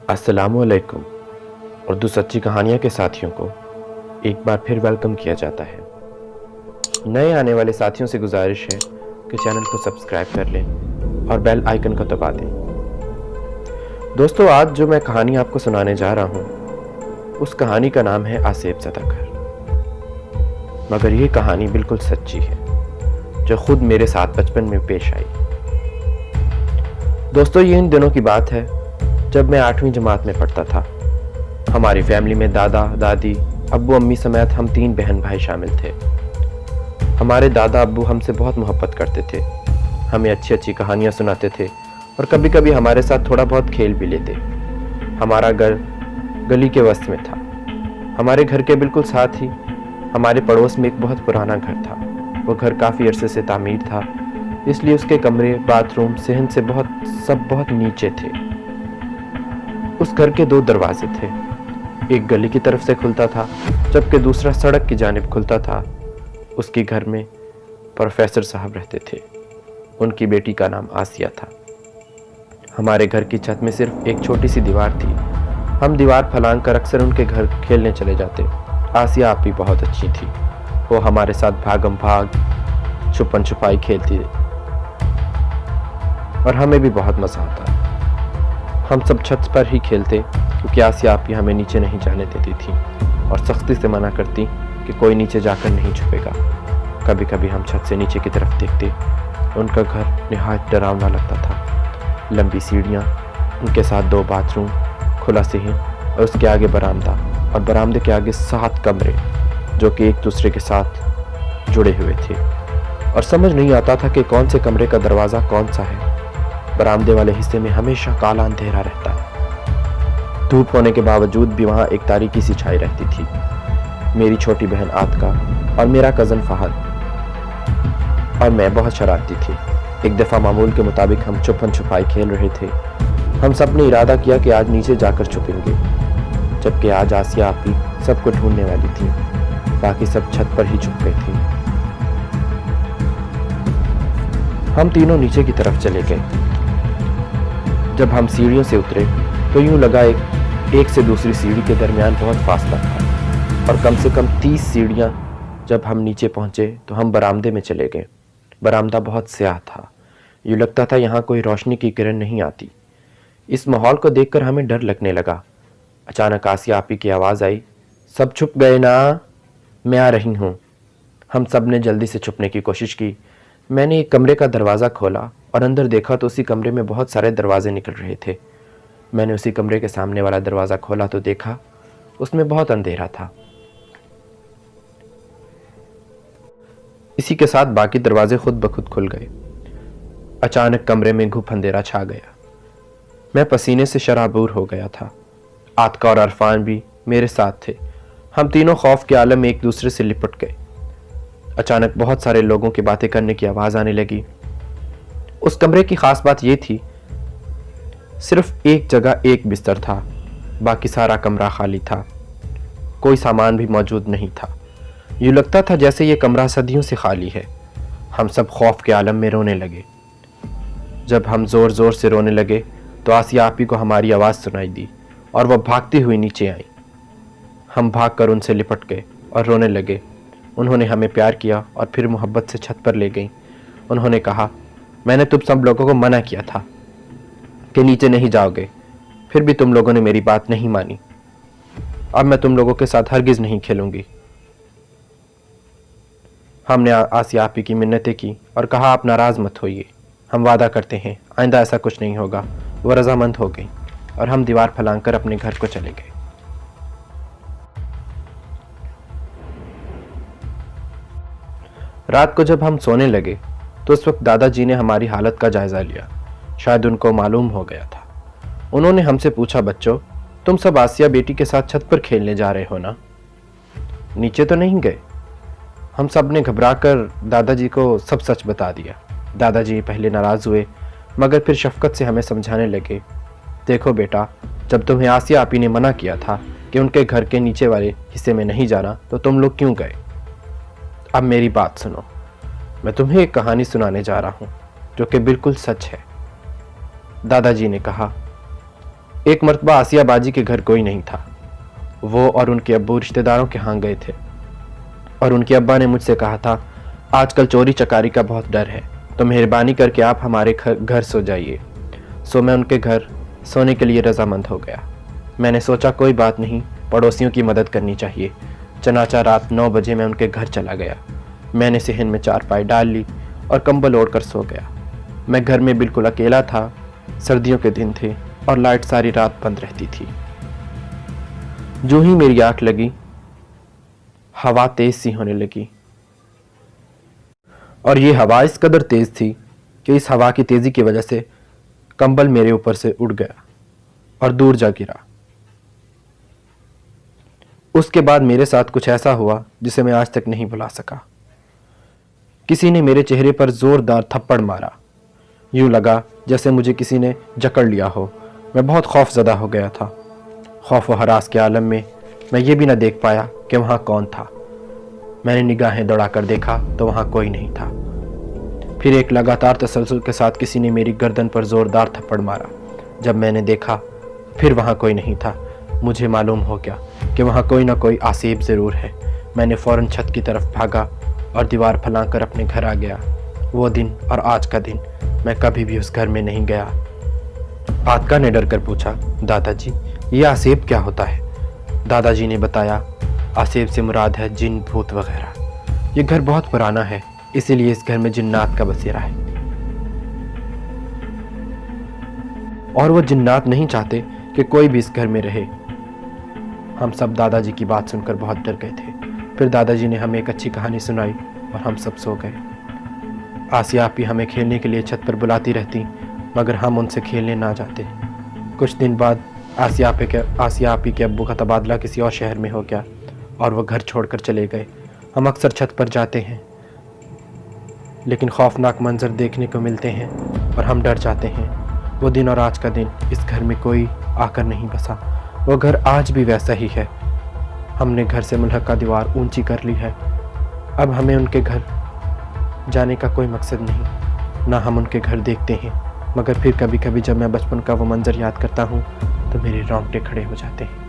अस्सलामुअलैकुम। उर्दू सच्ची कहानियाँ के साथियों को एक बार फिर वेलकम किया जाता है। नए आने वाले साथियों से गुजारिश है कि चैनल को सब्सक्राइब कर लें और बेल आइकन को दबा दें। दोस्तों, आज जो मैं कहानी आपको सुनाने जा रहा हूँ उस कहानी का नाम है आसेब ज़दा घर। मगर ये कहानी बिल्कुल सच्ची है जो खुद मेरे साथ बचपन में पेश आई। दोस्तों, ये इन दिनों की बात है जब मैं 8वीं जमात में पढ़ता था। हमारी फैमिली में दादा दादी अब्बू अम्मी समेत हम 3 बहन भाई शामिल थे। हमारे दादा अब्बू हमसे बहुत मोहब्बत करते थे, हमें अच्छी अच्छी कहानियाँ सुनाते थे और कभी कभी हमारे साथ थोड़ा बहुत खेल भी लेते। हमारा घर गली के वस्त में था। हमारे घर के बिल्कुल साथ ही हमारे पड़ोस में एक बहुत पुराना घर था। वो घर काफ़ी अरसे से तामीर था, इसलिए उसके कमरे, बाथरूम, सहन से बहुत नीचे थे। उस घर के 2 दरवाजे थे। एक गली की तरफ से खुलता था जबकि दूसरा सड़क की जानिब खुलता था। उसके घर में प्रोफेसर साहब रहते थे। उनकी बेटी का नाम आसिया था। हमारे घर की छत में सिर्फ एक छोटी सी दीवार थी। हम दीवार फलांग कर अक्सर उनके घर खेलने चले जाते। आसिया आप भी बहुत अच्छी थी। वो हमारे साथ भागम भाग, छुपन छुपाई खेलती और हमें भी बहुत मज़ा आता। हम सब छत पर ही खेलते क्योंकि आसिया आपी हमें नीचे नहीं जाने देती थी और सख्ती से मना करती कि कोई नीचे जाकर नहीं छुपेगा। कभी कभी हम छत से नीचे की तरफ देखते। उनका घर निहायत डरावना लगता था। लंबी सीढ़ियाँ, उनके साथ 2 बाथरूम, खुला सहन और उसके आगे बरामदा और बरामदे के आगे 7 कमरे जो कि एक दूसरे के साथ जुड़े हुए थे और समझ नहीं आता था कि कौन से कमरे का दरवाज़ा कौन सा है। बरामदे वाले हिस्से में हमेशा काला अंधेरा रहता है। धूप होने के बावजूद भी वहाँ एक तारीकी सी छाई रहती थी। मेरी छोटी बहन आतिका और मेरा कज़न फहद और मैं बहुत शरारती थे। एक दफ़ा मामूल के मुताबिक हम छुपन छुपाई खेल रहे थे। हम सब ने इरादा किया कि आज नीचे जाकर छुपेंगे, जबकि आज आसिया आपी सबको ढूंढने वाली थी। बाकी सब छत पर ही छुप गए थे। हम तीनों नीचे की तरफ चले गए। जब हम सीढ़ियों से उतरे तो यूं लगा एक से दूसरी सीढ़ी के दरमियान बहुत फासला था और कम से कम 30 सीढ़ियां। जब हम नीचे पहुंचे तो हम बरामदे में चले गए। बरामदा बहुत स्याह था। यूं लगता था यहाँ कोई रोशनी की किरण नहीं आती। इस माहौल को देखकर हमें डर लगने लगा। अचानक आसिया आपी की आवाज़ आई, सब छुप गए ना, मैं आ रही हूँ। हम सब ने जल्दी से छुपने की कोशिश की। मैंने एक कमरे का दरवाज़ा खोला और अंदर देखा तो उसी कमरे में बहुत सारे दरवाजे निकल रहे थे। मैंने उसी कमरे के सामने वाला दरवाज़ा खोला तो देखा उसमें बहुत अंधेरा था। इसी के साथ बाकी दरवाजे खुद ब खुद खुल गए। अचानक कमरे में घुप अंधेरा छा गया। मैं पसीने से शराबूर हो गया था। आतिका और अरफान भी मेरे साथ थे। हम तीनों खौफ के आलम में एक दूसरे से लिपट गए। अचानक बहुत सारे लोगों की बातें करने की आवाज़ आने लगी। उस कमरे की खास बात यह थी, सिर्फ एक जगह एक बिस्तर था, बाकी सारा कमरा खाली था। कोई सामान भी मौजूद नहीं था। यूँ लगता था जैसे ये कमरा सदियों से खाली है। हम सब खौफ के आलम में रोने लगे। जब हम ज़ोर ज़ोर से रोने लगे तो आसिया आपी को हमारी आवाज़ सुनाई दी और वह भागती हुई नीचे आई। हम भागकर उनसे लिपट गए और रोने लगे। उन्होंने हमें प्यार किया और फिर मोहब्बत से छत पर ले गई। उन्होंने कहा, मैंने तुम सब लोगों को मना किया था कि नीचे नहीं जाओगे, फिर भी तुम लोगों ने मेरी बात नहीं मानी। अब मैं तुम लोगों के साथ हरगिज़ नहीं खेलूंगी। हमने आसिया आपी की मिन्नतें की और कहा, आप नाराज़ मत होइए, हम वादा करते हैं आइंदा ऐसा कुछ नहीं होगा। वो रजामंद हो गई और हम दीवार फलांग कर अपने घर को चले गए। रात को जब हम सोने लगे तो उस वक्त दादाजी ने हमारी हालत का जायज़ा लिया। शायद उनको मालूम हो गया था। उन्होंने हमसे पूछा, बच्चों, तुम सब आसिया बेटी के साथ छत पर खेलने जा रहे हो ना, नीचे तो नहीं गए? हम सब ने घबराकर दादाजी को सब सच बता दिया। दादाजी पहले नाराज़ हुए मगर फिर शफकत से हमें समझाने लगे, देखो बेटा, जब तुम्हें आसिया आपी ने मना किया था कि उनके घर के नीचे वाले हिस्से में नहीं जाना तो तुम लोग क्यों गए? अब मेरी बात सुनो। मैं तुम्हें एक कहानी सुनाने जा रहा हूँ जो कि बिल्कुल सच है। दादाजी ने कहा, एक मर्तबा आसिया बाजी के घर कोई नहीं था। वो और उनके अब्बू रिश्तेदारों के यहाँ गए थे और उनके अब्बा ने मुझसे कहा था, आजकल चोरी चकारी का बहुत डर है, तो मेहरबानी करके आप हमारे घर सो जाइए। सो मैं उनके घर सोने के लिए रजामंद हो गया। मैंने सोचा कोई बात नहीं, पड़ोसियों की मदद करनी चाहिए। चनाचा रात 9 बजे मैं उनके घर चला गया। मैंने सिहन में चारपाई डाल ली और कंबल ओढ़कर सो गया। मैं घर में बिल्कुल अकेला था। सर्दियों के दिन थे और लाइट सारी रात बंद रहती थी। जो ही मेरी आंख लगी, हवा तेज सी होने लगी और ये हवा इस कदर तेज थी कि इस हवा की तेजी की वजह से कंबल मेरे ऊपर से उड़ गया और दूर जा गिरा। उसके बाद मेरे साथ कुछ ऐसा हुआ जिसे मैं आज तक नहीं भुला सका। किसी ने मेरे चेहरे पर जोरदार थप्पड़ मारा। यूं लगा जैसे मुझे किसी ने जकड़ लिया हो। मैं बहुत खौफजदा हो गया था। खौफ व हरास के आलम में मैं ये भी न देख पाया कि वहाँ कौन था। मैंने निगाहें दौड़ाकर देखा तो वहाँ कोई नहीं था। फिर एक लगातार तसलसल के साथ किसी ने मेरी गर्दन पर जोरदार थप्पड़ मारा। जब मैंने देखा फिर वहाँ कोई नहीं था। मुझे मालूम हो गया कि वहाँ कोई ना कोई आसिफ ज़रूर है। मैंने फ़ौरन छत की तरफ भागा और दीवार फलांकर अपने घर आ गया। वो दिन और आज का दिन मैं कभी भी उस घर में नहीं गया। आतका ने डर कर पूछा, दादाजी ये आसिफ क्या होता है? दादाजी ने बताया, आसिफ से मुराद है जिन, भूत वगैरह। ये घर बहुत पुराना है, इसीलिए इस घर में जिन्नात का बसेरा है और वो जिन्नात नहीं चाहते कि कोई भी इस घर में रहे। हम सब दादाजी की बात सुनकर बहुत डर गए थे। फिर दादाजी ने हमें एक अच्छी कहानी सुनाई और हम सब सो गए। आसिया आपी हमें खेलने के लिए छत पर बुलाती रहती, मगर हम उनसे खेलने ना जाते। कुछ दिन बाद आसिया आपी के अब्बू का तबादला किसी और शहर में हो गया और वह घर छोड़कर चले गए। हम अक्सर छत पर जाते हैं, लेकिन खौफनाक मंजर देखने को मिलते हैं और हम डर जाते हैं। वो दिन और आज का दिन इस घर में कोई आकर नहीं बसा। वो घर आज भी वैसा ही है। हमने घर से मुल्हका दीवार ऊंची कर ली है। अब हमें उनके घर जाने का कोई मकसद नहीं, ना हम उनके घर देखते हैं। मगर फिर कभी कभी जब मैं बचपन का वो मंजर याद करता हूँ तो मेरे रोंगटे खड़े हो जाते हैं।